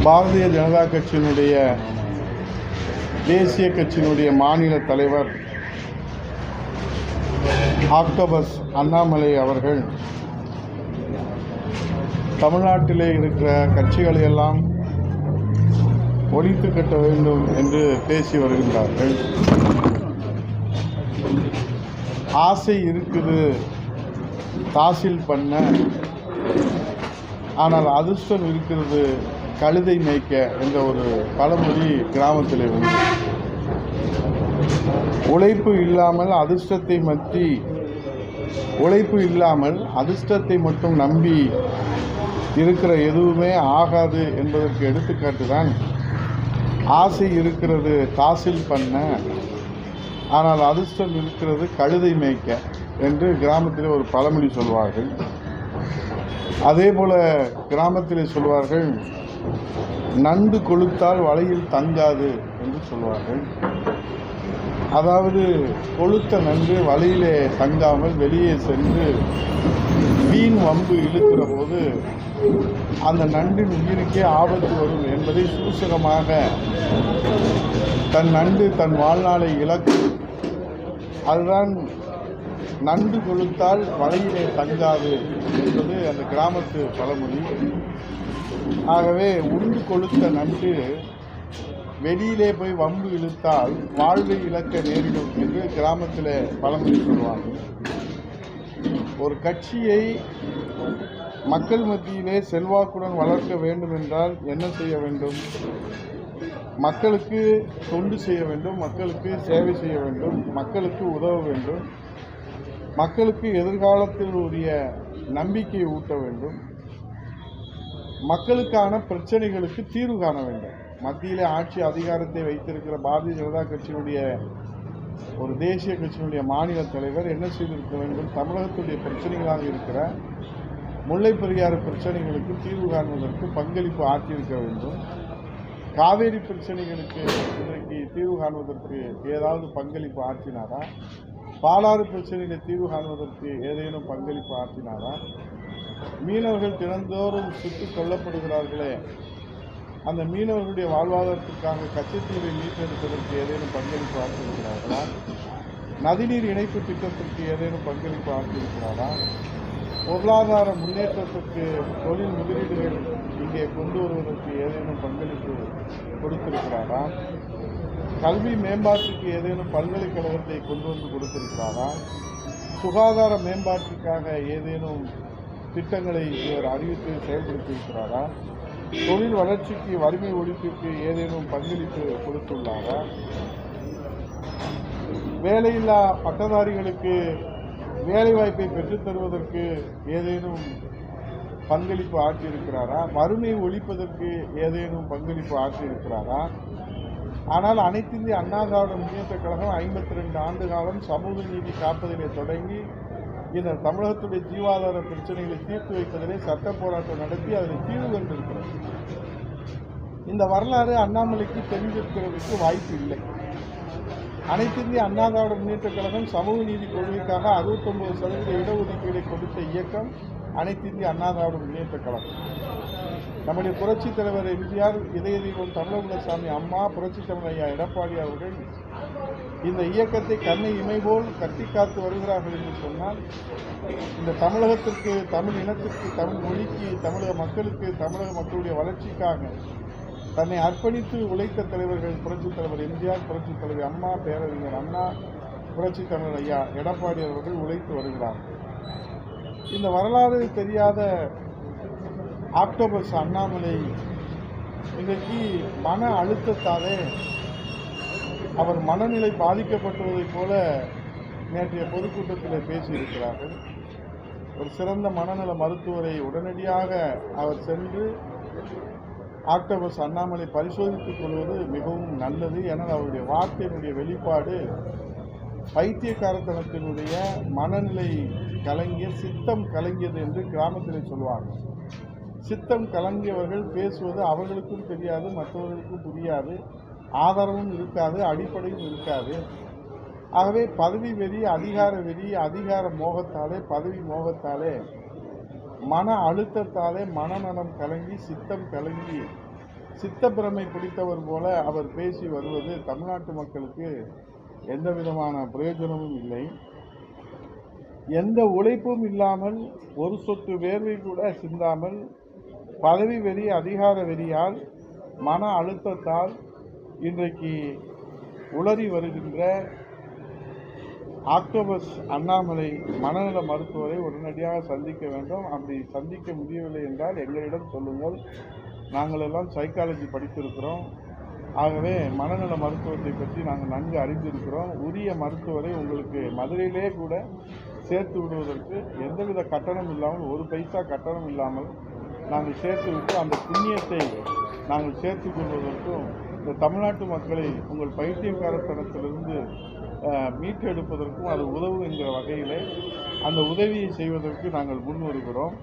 பாரதிய ஜனதா கட்சியினுடைய தேசிய கட்சியினுடைய மாநில தலைவர் ஆக்டோபஸ் அண்ணாமலை அவர்கள் தமிழ்நாட்டிலே இருக்கிற கட்சிகளை எல்லாம் ஒழித்து கட்ட வேண்டும் என்று பேசி வருகின்றார்கள். ஆசை இருக்குது தாசில் பண்ண, ஆனால் அதிர்ஷ்டம் இருக்கிறது கழுதை மேய்க்க என்ற ஒரு பழமொழி கிராமத்திலே உண்டு. உழைப்பு இல்லாமல் அதிர்ஷ்டத்தை மட்டும் நம்பி இருக்கிற எதுவுமே ஆகாது என்பதற்கு எடுத்துக்காட்டு தான் ஆசை இருக்கிறது தாசில் பண்ண, ஆனால் அதிர்ஷ்டம் இருக்கிறது கழுதை மேய்க்க என்று கிராமத்திலே ஒரு பழமொழி சொல்வார்கள். அதே போல கிராமத்திலே சொல்வார்கள், நண்டு கொளுத்தால் வலையில் தங்காது என்று சொல்வார்கள். அதாவது கொளுத்த நண்டு வலையிலே தங்காமல் வெளியே சென்று வீண் வம்பு இழுக்கிற போது அந்த நண்டின் உயிருக்கே ஆபத்து வரும் என்பதை சூசகமாக நண்டு தன் வாழ்நாளை இழக்கும். அதுதான் நண்டு கொளுத்தால் வலையிலே தங்காது என்பது அந்த கிராமத்து பழமொழி. ஆகவே உண்டு கொளுத்த நண்டு வெளியிலே போய் வம்பு இழுத்தால் வாழ்வை இழக்க நேரிடும் என்று கிராமத்தில் பழமொழி சொல்வாங்க. ஒரு கட்சியை மக்கள் மத்தியிலே செல்வாக்குடன் வளர்க்க வேண்டும் என்றால் என்ன செய்ய வேண்டும்? மக்களுக்கு தொண்டு செய்ய வேண்டும், மக்களுக்கு சேவை செய்ய வேண்டும், மக்களுக்கு உதவ வேண்டும், மக்களுக்கு எதிர்காலத்தில் உரிய நம்பிக்கையை ஊட்ட வேண்டும், மக்களுக்கான பிரச்சனைகளுக்கு தீர்வு காண வேண்டும். மத்தியிலே ஆட்சி அதிகாரத்தை வைத்திருக்கிற பாரதிய ஜனதா கட்சியினுடைய ஒரு தேசிய கட்சியினுடைய மாநில தலைவர் என்ன செய்திருக்க வேண்டும்? தமிழகத்துடைய பிரச்சனைகளாக இருக்கிற முல்லை பெரியாறு பிரச்சனைகளுக்கு தீர்வு காண்பதற்கு பங்களிப்பு ஆற்றியிருக்க வேண்டும். காவேரி பிரச்சனைகளுக்கு இன்றைக்கு தீர்வு காண்பதற்கு ஏதாவது பங்களிப்பு ஆற்றினாரா? பாலாறு பிரச்சனைகளை தீர்வு காண்பதற்கு ஏதேனும் பங்களிப்பு ஆற்றினாரா? மீனவர்கள் தினந்தோறும் சுட்டுக் கொல்லப்படுகிறார்களே, அந்த மீனவர்களுடைய வாழ்வாதாரத்திற்காக கச்சத்தீவை மீட்டெடுப்பதற்கு ஏதேனும் பங்களிப்பு ஆற்றியிருக்கிறார்களா? நதிநீர் இணைப்பு திட்டத்திற்கு ஏதேனும் பங்களிப்பு ஆற்றியிருக்கிறாரா? பொருளாதார முன்னேற்றத்திற்கு தொழில் முதலீடுகள் இங்கே கொண்டு வருவதற்கு ஏதேனும் பங்களிப்பு கொடுத்திருக்கிறாரா? கல்வி மேம்பாட்டுக்கு ஏதேனும் பல்கலைக்கழகத்தை கொண்டு வந்து கொடுத்திருக்கிறாரா? சுகாதார மேம்பாட்டுக்காக ஏதேனும் திட்டங்களை இவர் அறிவித்து செயல்படுத்தியிருக்கிறாரா? தொழில் வளர்ச்சிக்கு வறுமை ஒழிப்பிற்கு ஏதேனும் பங்களிப்பு கொடுத்துள்ளாரா? வேலையில்லா பட்டதாரிகளுக்கு வேலைவாய்ப்பை பெற்றுத் தருவதற்கு ஏதேனும் பங்களிப்பு ஆற்றியிருக்கிறாரா? வறுமையை ஒழிப்பதற்கு ஏதேனும் பங்களிப்பு ஆற்றியிருக்கிறாரா? ஆனால் அனைத்து இந்திய அண்ணா திராவிட முன்னேற்ற கழகம் 52 ஆண்டு காலம் சமூக நீதி காப்பதிலே தொடங்கி இந்த தமிழகத்துடைய ஜீவாதார பிரச்சனைகளை தீர்த்து வைப்பதிலே சட்ட போராட்டம் நடத்தி அதில் தீர்வு கண்டிருக்கிறது. இந்த வரலாறு அண்ணாமலைக்கு தெரிந்திருக்கிறதுக்கு வாய்ப்பு இல்லை. அனைத்து இந்திய அண்ணா திராவிட முன்னேற்ற கழகம் சமூக நீதி கொள்கைக்காக 69% இடஒதுக்கீடை கொடுத்த இயக்கம் அனைத்து இந்திய அண்ணா திராவிட முன்னேற்ற கழகம். நம்முடைய புரட்சித் தலைவர் எம்ஜிஆர், இதய தெய்வம் தமிழகுலசாமி அம்மா, புரட்சித் தலைவர் ஐயா எடப்பாடி அவர்கள் இந்த இயக்கத்தை கண்ணை இமை போல் கட்டி காத்து வருகிறார்கள் என்று சொன்னால், இந்த தமிழகத்திற்கு, தமிழ் இனத்திற்கு, தமிழ் மொழிக்கு, தமிழக மக்களுக்கு, தமிழக மக்களுடைய வளர்ச்சிக்காக தன்னை அர்ப்பணித்து உழைத்த தலைவர்கள் புரட்சித் தலைவர் எம்ஜிஆர், புரட்சித் தலைவர் அம்மா, பேரறிஞர் அண்ணா, புரட்சித் தலைவர் ஐயா எடப்பாடி அவர்கள் உழைத்து வருகிறார்கள். இந்த வரலாறு தெரியாத ஆக்டோபஸ் அண்ணாமலை இன்றைக்கு மன அழுத்தத்தாலே அவர் மனநிலை பாதிக்கப்பட்டுவதைப் போல நேற்றைய பொதுக்கூட்டத்தில் பேசியிருக்கிறார்கள். ஒரு சிறந்த மனநல மருத்துவரை உடனடியாக அவர் சென்று ஆக்டோபஸ் அண்ணாமலை பரிசோதித்துக் கொள்வது மிகவும் நல்லது. ஏனால் அவருடைய வார்த்தையினுடைய வெளிப்பாடு பைத்தியக்காரத்தனத்தினுடைய மனநிலை கலங்கிய, சித்தம் கலங்கியது என்று கிராமத்தில் சொல்வார்கள். சித்தம் கலங்கியவர்கள் பேசுவது அவர்களுக்கும் தெரியாது, மற்றவர்களுக்கும் புரியாது, ஆதாரமும் இருக்காது, அடிப்படையும் இருக்காது. ஆகவே பதவி வெறி, அதிகார வெறி, அதிகார மோகத்தாலே, பதவி மோகத்தாலே, மன அழுத்தத்தாலே மனநலம் கலங்கி, சித்தம் கலங்கி சித்தப்பிரமை பிடித்தவர் போல அவர் பேசி வருவது தமிழ்நாட்டு மக்களுக்கு எந்த விதமான பிரயோஜனமும் இல்லை. எந்த உழைப்பும் இல்லாமல், ஒரு சொட்டு வேர்வை கூட சிந்தாமல், பதவி வெறி, அதிகார வெறியால், மன அழுத்தத்தால் இன்றைக்கு உளறி வருகின்ற ஆக்டோபஸ் அண்ணாமலை மனநல மருத்துவரை உடனடியாக சந்திக்க வேண்டும். அப்படி சந்திக்க முடியவில்லை என்றால் எங்களிடம் சொல்லுங்கள். நாங்கள் எல்லாம் சைக்காலஜி படித்திருக்கிறோம். ஆகவே மனநல மருத்துவத்தை பற்றி நாங்கள் நன்கு அறிந்திருக்கிறோம். உரிய மருத்துவரை உங்களுக்கு மதுரையிலே கூட சேர்த்து விடுவதற்கு எந்தவித கட்டணம் இல்லாமல், ஒரு பைசா கட்டணம் இல்லாமல் நாங்கள் சேர்த்து விட்டு அந்த புண்ணியத்தை நாங்கள் சேர்த்து கொள்வதற்கும், இந்த தமிழ்நாட்டு மக்களை உங்கள் பைத்தியக்காரத்தனத்திலிருந்து மீட்டெடுப்பதற்கும் அது உதவும் என்கிற வகையிலே அந்த உதவியை செய்வதற்கு நாங்கள் முன் வருகிறோம்.